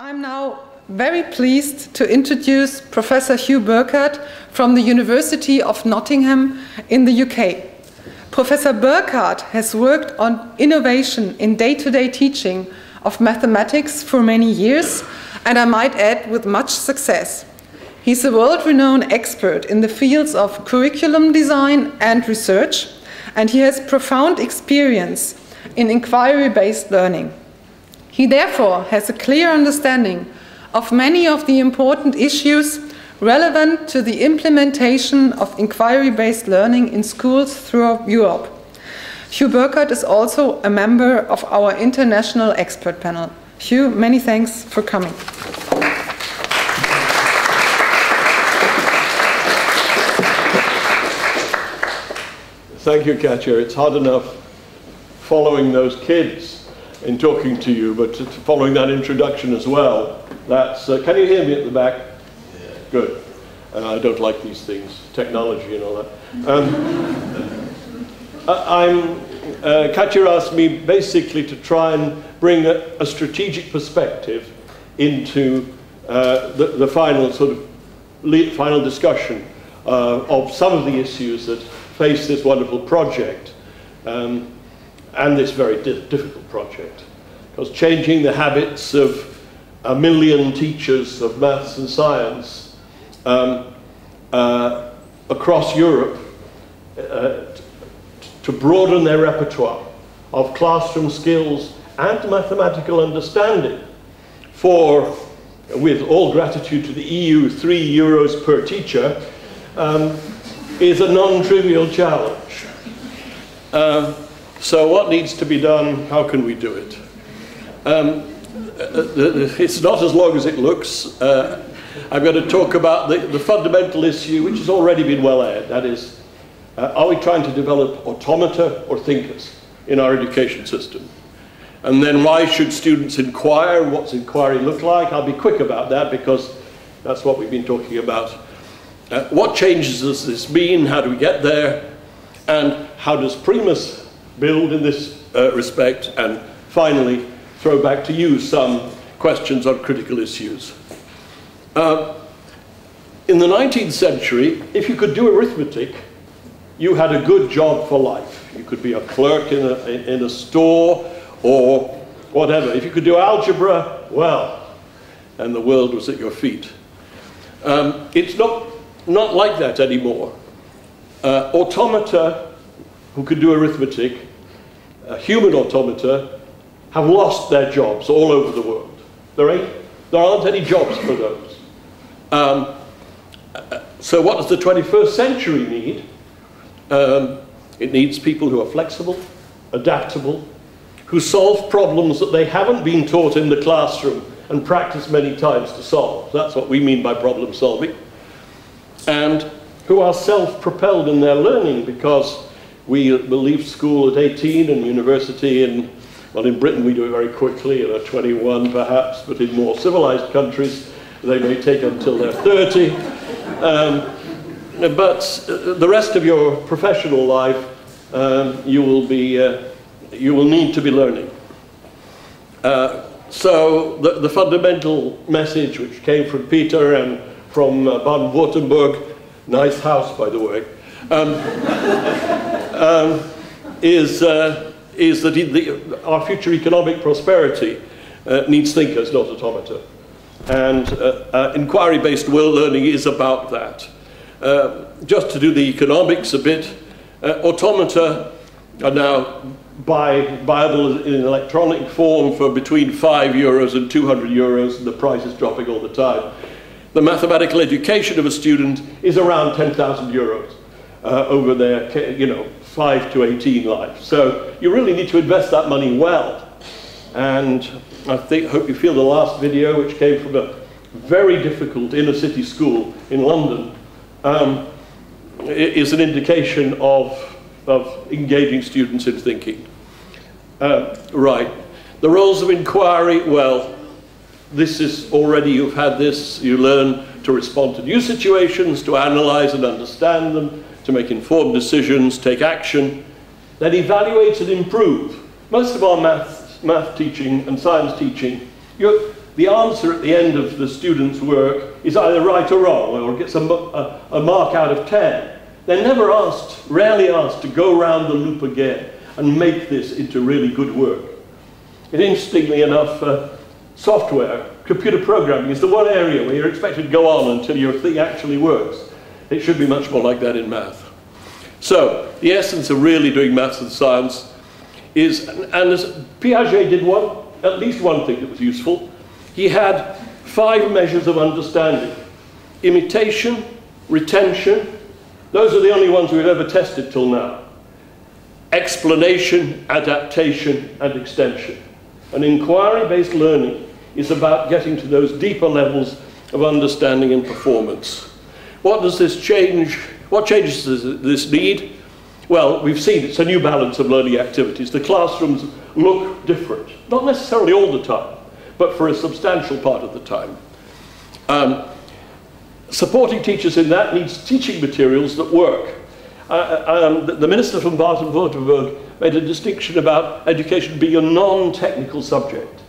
I'm now very pleased to introduce Professor Hugh Burkhardt from the University of Nottingham in the UK. Professor Burkhardt has worked on innovation in day-to-day teaching of mathematics for many years, and I might add with much success. He's a world-renowned expert in the fields of curriculum design and research, and he has profound experience in inquiry-based learning. He therefore has a clear understanding of many of the important issues relevant to the implementation of inquiry-based learning in schools throughout Europe. Hugh Burkhardt is also a member of our international expert panel. Hugh, many thanks for coming. Thank you, Katja. It's hard enough following those kids in talking to you, but following that introduction as well. That's, can you hear me at the back? Yeah. Good. I don't like these things, technology and all that. Katja asked me basically to try and bring a strategic perspective into the final sort of final discussion of some of the issues that face this wonderful project. And this very difficult project, because changing the habits of 1 million teachers of maths and science across Europe to broaden their repertoire of classroom skills and mathematical understanding for, with all gratitude to the EU, €3 per teacher, is a non-trivial challenge. So what needs to be done? How can we do it? It's not as long as it looks. I'm going to talk about the fundamental issue, which has already been well aired. That is, are we trying to develop automata or thinkers in our education system? And then why should students inquire? What's inquiry look like? I'll be quick about that because that's what we've been talking about. What changes does this mean? How do we get there? And how does Primus build in this respect? And finally, throw back to you some questions on critical issues. In the 19th century, if you could do arithmetic, you had a good job for life. You could be a clerk in a store or whatever. If you could do algebra, well, and the world was at your feet. It's not like that anymore. Automata who can do arithmetic, human automata, have lost their jobs all over the world. There aren't any jobs for those. So what does the 21st century need? It needs people who are flexible, adaptable, who solve problems that they haven't been taught in the classroom and practiced many times to solve. That's what we mean by problem solving. And who are self-propelled in their learning, because we leave school at 18 and university, and well, in Britain we do it very quickly, at 21 perhaps, but in more civilized countries they may take until they're 30. But the rest of your professional life you will need to be learning. So the fundamental message which came from Peter and from Baden-Württemberg, nice house by the way, is that our future economic prosperity needs thinkers, not automata. And inquiry-based learning is about that. Just to do the economics a bit, automata are now buyable in electronic form for between €5 and €200, and the price is dropping all the time. The mathematical education of a student is around €10,000 over their 5 to 18 life. So you really need to invest that money well. And I hope you feel the last video, which came from a very difficult inner city school in London, is an indication of engaging students in thinking. Right. The roles of inquiry, well, this is already, you've had this, you learn to respond to new situations, to analyze and understand them, to make informed decisions, take action, then evaluate and improve. Most of our math teaching and science teaching, the answer at the end of the student's work is either right or wrong, or gets a mark out of 10. They're never asked, rarely asked, to go around the loop again and make this into really good work. And interestingly enough, software, computer programming, is the one area where you're expected to go on until your thing actually works. It should be much more like that in math. So, the essence of really doing maths and science is, and as Piaget did at least one thing that was useful. He had 5 measures of understanding: imitation, retention, those are the only ones we've ever tested till now, explanation, adaptation, and extension. And inquiry-based learning is about getting to those deeper levels of understanding and performance. What does this change? What changes does this need? Well, we've seen it's a new balance of learning activities. The classrooms look different, not necessarily all the time, but for a substantial part of the time. Supporting teachers in that needs teaching materials that work. The minister from Baden-Württemberg made a distinction about education being a non-technical subject.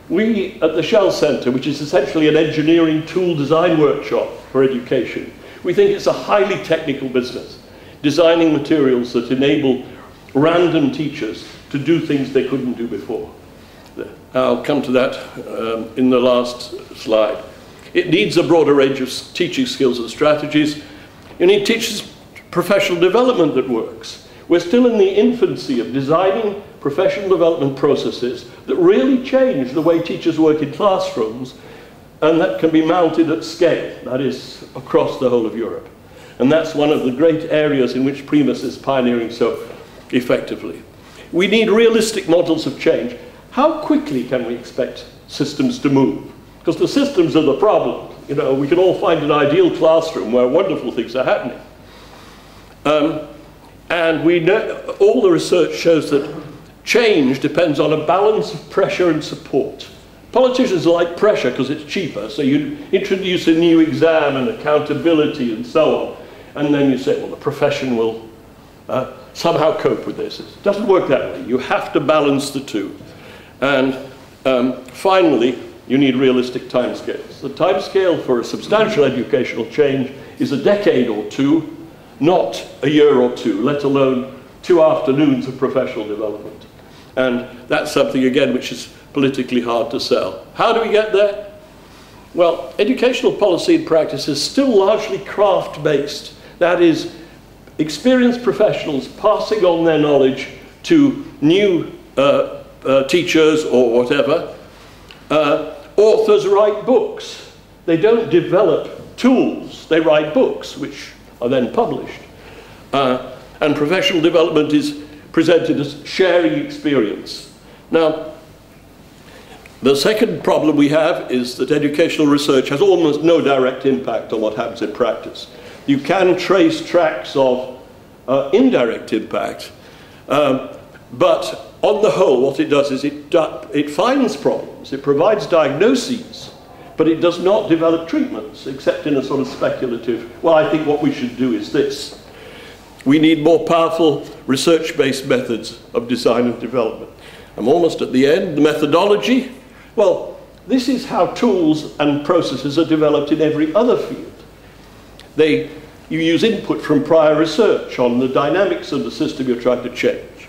We at the Shell Centre, which is essentially an engineering tool design workshop for education, we think it's a highly technical business, designing materials that enable random teachers to do things they couldn't do before. I'll come to that in the last slide. It needs a broader range of teaching skills and strategies. You need teachers' professional development that works. We're still in the infancy of designing professional development processes that really change the way teachers work in classrooms, and that can be mounted at scale, that is, across the whole of Europe. And that's one of the great areas in which Primus is pioneering so effectively. We need realistic models of change. How quickly can we expect systems to move? Because the systems are the problem. You know, we can all find an ideal classroom where wonderful things are happening. And we know, all the research shows that change depends on a balance of pressure and support. Politicians like pressure because it's cheaper, so you introduce a new exam and accountability and so on, and then you say, well, the profession will somehow cope with this. It doesn't work that way. You have to balance the two. And finally, you need realistic timescales. The timescale for a substantial educational change is a decade or two, not a year or two, let alone 2 afternoons of professional development. And that's something, again, which is politically hard to sell. How do we get there? Well, educational policy and practice is still largely craft-based. That is, experienced professionals passing on their knowledge to new teachers or whatever. Authors write books. They don't develop tools. They write books, which are then published. And professional development is presented as sharing experience. Now, the second problem we have is that educational research has almost no direct impact on what happens in practice. You can trace tracks of indirect impact, but on the whole, what it does is it finds problems, it provides diagnoses, but it does not develop treatments, except in a sort of speculative, well, I think what we should do is this. We need more powerful research-based methods of design and development. I'm almost at the end. The methodology, well, this is how tools and processes are developed in every other field. You use input from prior research on the dynamics of the system you're trying to change.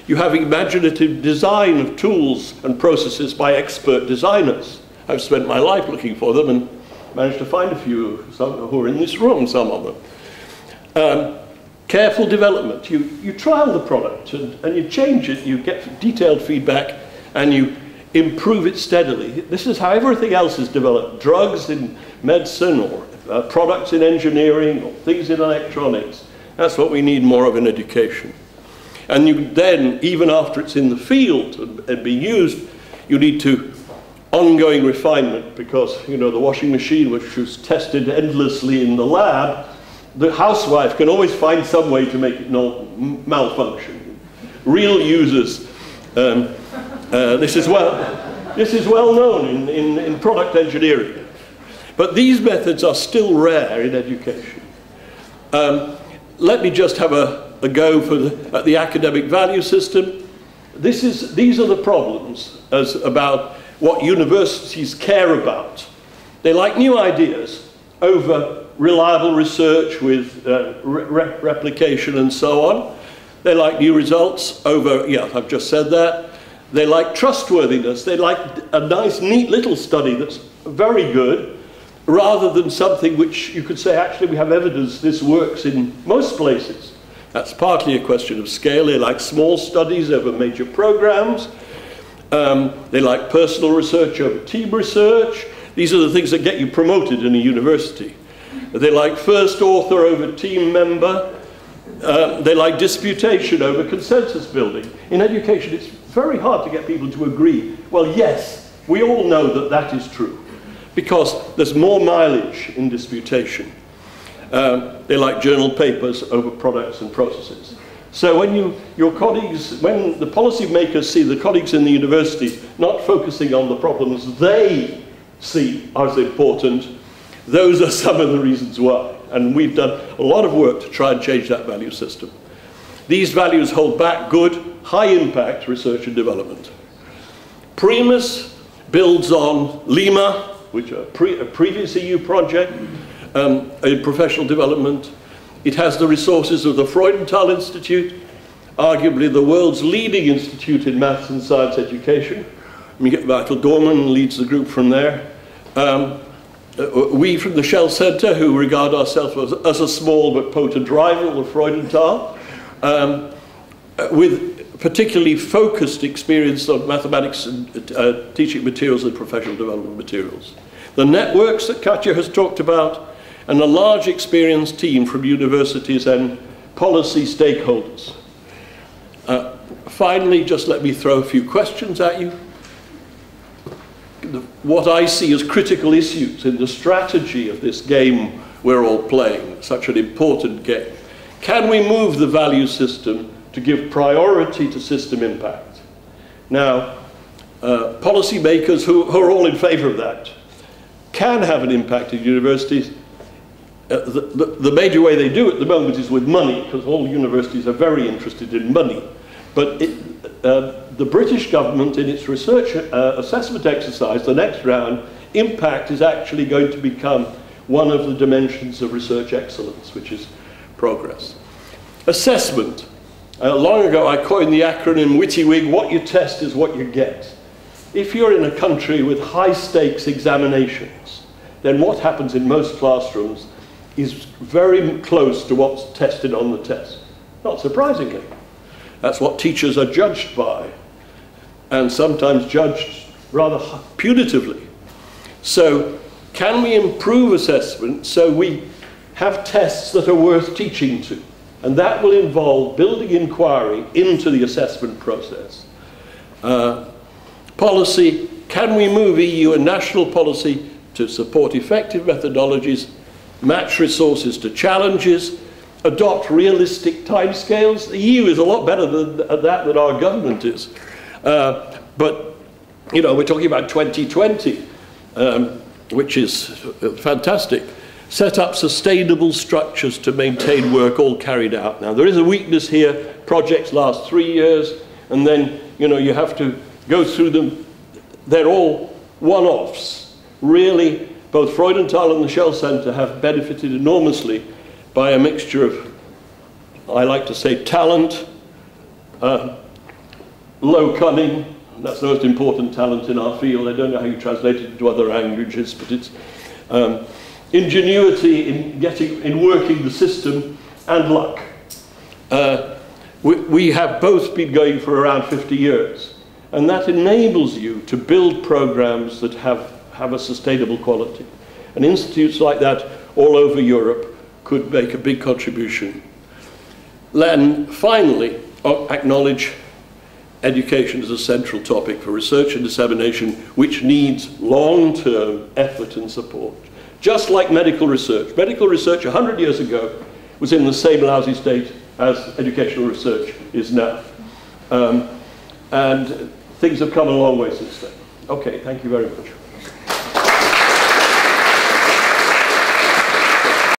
You have imaginative design of tools and processes by expert designers. I've spent my life looking for them and managed to find a few, some who are in this room, some of them. Careful development. You trial the product and you change it, you get detailed feedback, and you improve it steadily. This is how everything else is developed. Drugs in medicine, or products in engineering, or things in electronics. That's what we need more of in education. And you then, even after it's in the field and being used, you need to ongoing refinement, because, you know, the washing machine, which was tested endlessly in the lab, the housewife can always find some way to make it malfunction. Real users, this is well known in product engineering. But these methods are still rare in education. Let me just have a go at the academic value system. These are the problems about what universities care about. They like new ideas over reliable research with replication and so on. They like new results over, yeah, I've just said that. They like trustworthiness. They like a nice, neat little study that's very good, rather than something which you could say, actually, we have evidence this works in most places. That's partly a question of scale. They like small studies over major programs. They like personal research over team research. These are the things that get you promoted in a university. They like first author over team member. They like disputation over consensus building. In education, it's very hard to get people to agree. Well, yes, we all know that that is true, because there's more mileage in disputation. They like journal papers over products and processes. So when your colleagues, when the policymakers see the colleagues in the universities not focusing on the problems they see as important, those are some of the reasons why. And we've done a lot of work to try and change that value system. These values hold back good, high-impact research and development. Primus builds on Lima, which is a previous EU project in professional development. It has the resources of the Freudenthal Institute, arguably the world's leading institute in maths and science education. Michael Gorman leads the group from there. We from the Shell Center, who regard ourselves as a small but potent rival of Freudenthal, with particularly focused experience of mathematics and teaching materials and professional development materials. The networks that Katja has talked about, and a large experienced team from universities and policy stakeholders. Finally, just let me throw a few questions at you. What I see as critical issues in the strategy of this game we're all playing, such an important game. Can we move the value system to give priority to system impact? Now, policymakers who are all in favor of that can have an impact in universities. The major way they do it at the moment is with money, because all universities are very interested in money. But the British government, in its research assessment exercise, the next round, impact is actually going to become one of the dimensions of research excellence, which is progress. Assessment. Long ago, I coined the acronym WYTIWIG, what you test is what you get. If you're in a country with high-stakes examinations, then what happens in most classrooms is very close to what's tested on the test. Not surprisingly. That's what teachers are judged by, and sometimes judged rather punitively. So, can we improve assessment so we have tests that are worth teaching to? And that will involve building inquiry into the assessment process. Policy, can we move EU and national policy to support effective methodologies, match resources to challenges, adopt realistic timescales? The EU is a lot better at that than our government is. But, you know, we're talking about 2020, which is fantastic. Set up sustainable structures to maintain work all carried out. Now, there is a weakness here. Projects last 3 years, and then, you know, you have to go through them. They're all one-offs. Really, both Freudenthal and the Shell Center have benefited enormously by a mixture of, I like to say, talent, low cunning. That's the most important talent in our field. I don't know how you translate it into other languages, but it's ingenuity in working the system, and luck. We have both been going for around 50 years, and that enables you to build programs that have a sustainable quality. And institutes like that all over Europe could make a big contribution. Then finally, acknowledge education as a central topic for research and dissemination, which needs long-term effort and support. Just like medical research. Medical research 100 years ago was in the same lousy state as educational research is now. And things have come a long way since then. Okay, thank you very much.